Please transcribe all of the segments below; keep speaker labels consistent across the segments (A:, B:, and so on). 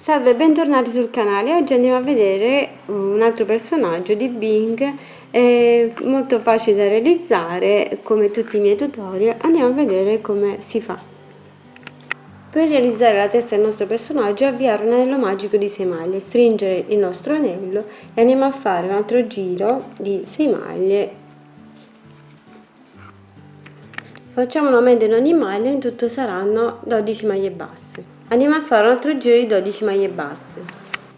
A: Salve e bentornati sul canale. Oggi andiamo a vedere un altro personaggio di Bing, molto facile da realizzare come tutti i miei tutorial. Andiamo a vedere come si fa. Per realizzare la testa del nostro personaggio, avviare un anello magico di 6 maglie, stringere il nostro anello e andiamo a fare un altro giro di 6 maglie. Facciamo un aumento in ogni maglia, in tutto saranno 12 maglie basse. Andiamo a fare un altro giro di 12 maglie basse.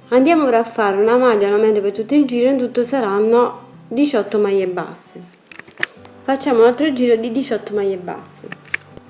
A: Andiamo ora a fare una maglia, un aumento per tutto il giro, in tutto saranno 18 maglie basse. Facciamo un altro giro di 18 maglie basse.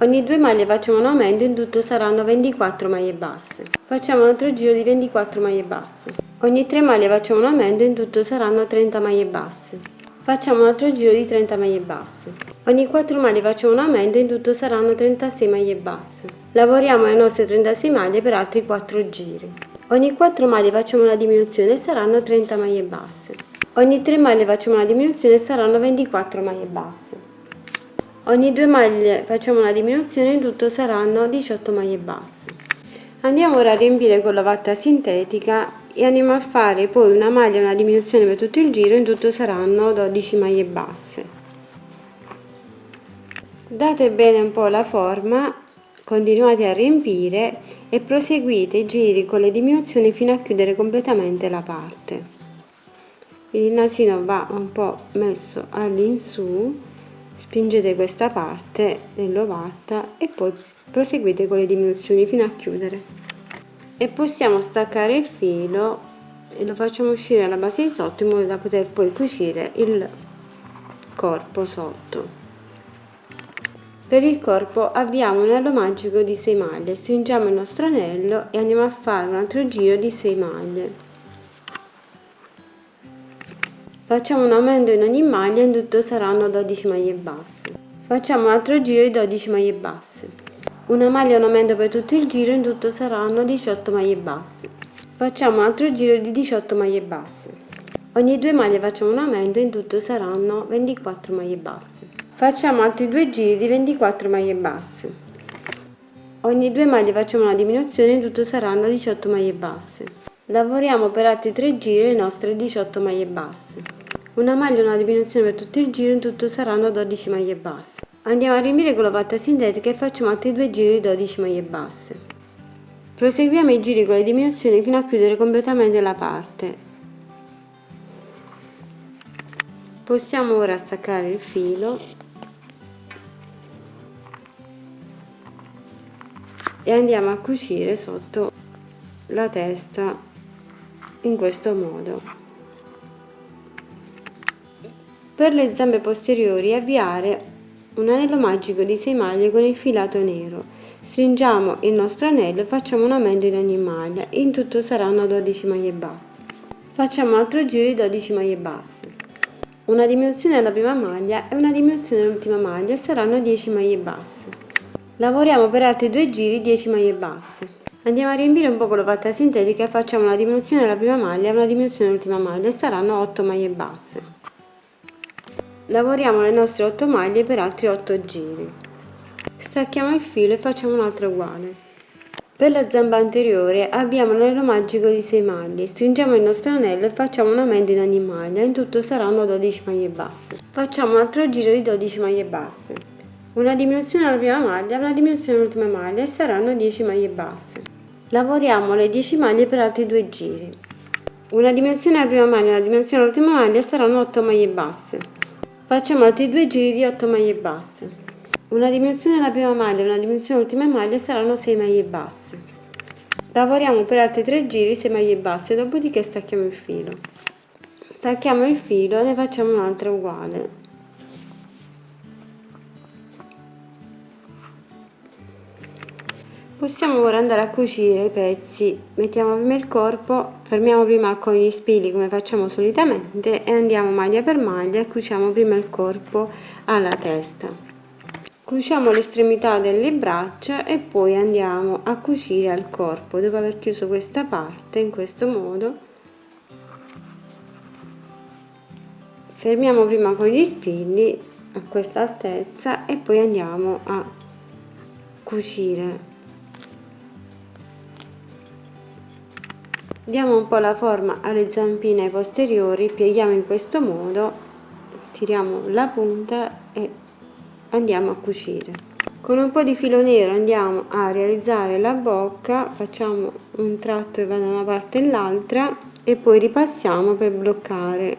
A: Ogni 2 maglie facciamo un aumento, in tutto saranno 24 maglie basse. Facciamo un altro giro di 24 maglie basse. Ogni 3 maglie facciamo un aumento, in tutto saranno 30 maglie basse. Facciamo un altro giro di 30 maglie basse. Ogni 4 maglie facciamo un aumento, in tutto saranno 36 maglie basse. Lavoriamo le nostre 36 maglie per altri 4 giri. Ogni 4 maglie facciamo una diminuzione e saranno 30 maglie basse. Ogni 3 maglie facciamo una diminuzione e saranno 24 maglie basse. Ogni 2 maglie facciamo una diminuzione, in tutto saranno 18 maglie basse. Andiamo ora a riempire con la vatta sintetica e andiamo a fare poi una maglia e una diminuzione per tutto il giro, in tutto saranno 12 maglie basse. Date bene un po' la forma, continuate a riempire e proseguite i giri con le diminuzioni fino a chiudere completamente la parte. Il nasino va un po' messo all'insù, spingete questa parte dell'ovatta e poi proseguite con le diminuzioni fino a chiudere. E possiamo staccare il filo e lo facciamo uscire alla base di sotto in modo da poter poi cucire il corpo sotto. Per il corpo avviamo un anello magico di 6 maglie, stringiamo il nostro anello e andiamo a fare un altro giro di 6 maglie. Facciamo un aumento in ogni maglia, in tutto saranno 12 maglie basse. Facciamo un altro giro di 12 maglie basse. Una maglia e un aumento per tutto il giro, in tutto saranno 18 maglie basse. Facciamo un altro giro di 18 maglie basse. Ogni 2 maglie facciamo un aumento, in tutto saranno 24 maglie basse. Facciamo altri 2 giri di 24 maglie basse. Ogni 2 maglie facciamo una diminuzione, in tutto saranno 18 maglie basse. Lavoriamo per altri 3 giri le nostre 18 maglie basse. Una maglia e una diminuzione per tutto il giro, in tutto saranno 12 maglie basse. Andiamo a riempire con la vatta sintetica e facciamo altri 2 giri di 12 maglie basse. Proseguiamo i giri con le diminuzioni fino a chiudere completamente la parte. Possiamo ora staccare il filo e andiamo a cucire sotto la testa in questo modo. Per le zampe posteriori avviare un anello magico di 6 maglie con il filato nero. Stringiamo il nostro anello e facciamo un aumento in ogni maglia, in tutto saranno 12 maglie basse. Facciamo un altro giro di 12 maglie basse. Una diminuzione alla prima maglia e una diminuzione all'ultima maglia e saranno 10 maglie basse. Lavoriamo per altri 2 giri 10 maglie basse. Andiamo a riempire un po' con la vatta sintetica e facciamo una diminuzione alla prima maglia e una diminuzione all'ultima maglia e saranno 8 maglie basse. Lavoriamo le nostre 8 maglie per altri 8 giri. Stacchiamo il filo e facciamo un'altra uguale. Per la zampa anteriore abbiamo un anello magico di 6 maglie, stringiamo il nostro anello e facciamo un aumento in ogni maglia, in tutto saranno 12 maglie basse. Facciamo un altro giro di 12 maglie basse. Una diminuzione alla prima maglia, una diminuzione all'ultima maglia e saranno 10 maglie basse. Lavoriamo le 10 maglie per altri 2 giri. Una diminuzione alla prima maglia, una diminuzione all'ultima maglia e saranno 8 maglie basse. Facciamo altri 2 giri di 8 maglie basse. Una diminuzione alla prima maglia e una diminuzione all'ultima maglia saranno 6 maglie basse. Lavoriamo per altri 3 giri 6 maglie basse, dopodiché stacchiamo il filo. Stacchiamo il filo e ne facciamo un'altra uguale. Possiamo ora andare a cucire i pezzi. Mettiamo prima il corpo, fermiamo prima con gli spilli come facciamo solitamente e andiamo maglia per maglia e cuciamo prima il corpo alla testa. Cuciamo l'estremità delle braccia e poi andiamo a cucire al corpo. Dopo aver chiuso questa parte in questo modo, fermiamo prima con gli spilli a questa altezza e poi andiamo a cucire Diamo un po' la forma alle zampine posteriori, pieghiamo in questo modo, tiriamo la punta e andiamo a cucire. Con un po' di filo nero andiamo a realizzare la bocca, facciamo un tratto che va da una parte e l'altra e poi ripassiamo per bloccare.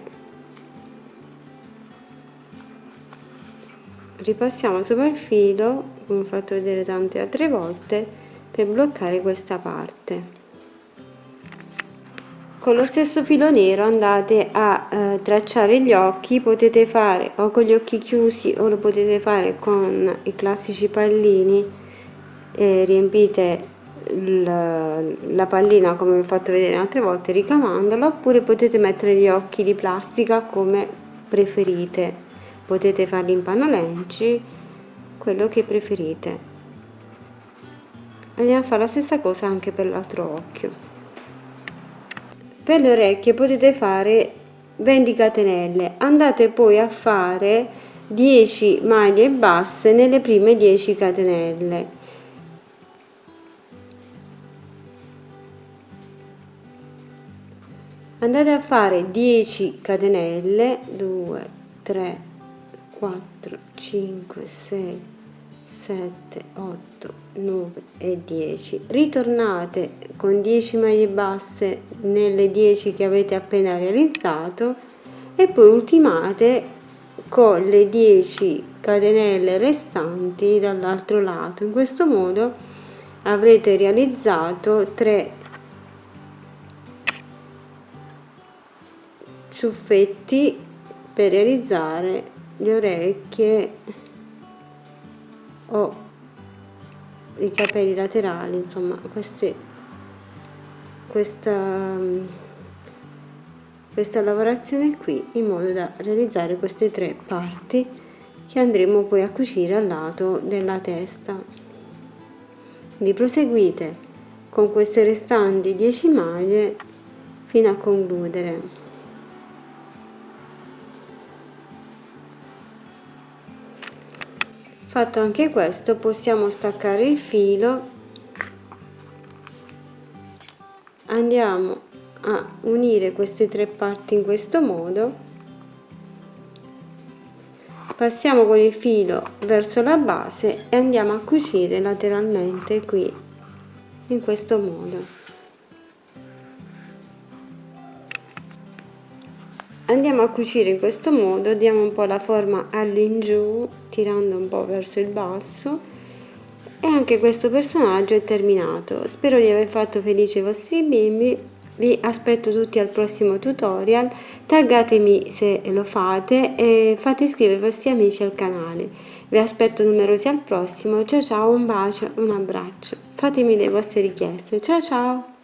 A: Ripassiamo sopra il filo, come ho fatto vedere tante altre volte, per bloccare questa parte. Con lo stesso filo nero andate a tracciare gli occhi, potete fare o con gli occhi chiusi o lo potete fare con i classici pallini, riempite la pallina come vi ho fatto vedere altre volte ricamandola, oppure potete mettere gli occhi di plastica come preferite, potete farli in pannolenti, quello che preferite. Andiamo a fare la stessa cosa anche per l'altro occhio. Per le orecchie potete fare 20 catenelle, andate poi a fare 10 maglie basse nelle prime 10 catenelle. Andate a fare 10 catenelle, 2, 3, 4, 5, 6, 7, 8, 9 e 10. Ritornate con 10 maglie basse nelle 10 che avete appena realizzato e poi ultimate con le 10 catenelle restanti dall'altro lato. In questo modo avrete realizzato 3 ciuffetti per realizzare le orecchie o i capelli laterali, insomma questa lavorazione qui, in modo da realizzare queste 3 parti che andremo poi a cucire al lato della testa. Quindi proseguite con queste restanti 10 maglie fino a concludere. Fatto anche questo, possiamo staccare il filo, andiamo a unire queste 3 parti in questo modo, passiamo con il filo verso la base e andiamo a cucire lateralmente qui in questo modo. Andiamo a cucire in questo modo, diamo un po' la forma all'ingiù, tirando un po' verso il basso, e anche questo personaggio è terminato. Spero di aver fatto felici i vostri bimbi, vi aspetto tutti al prossimo tutorial, taggatemi se lo fate e fate iscrivere i vostri amici al canale. Vi aspetto numerosi al prossimo, ciao ciao, un bacio, un abbraccio, fatemi le vostre richieste, ciao ciao!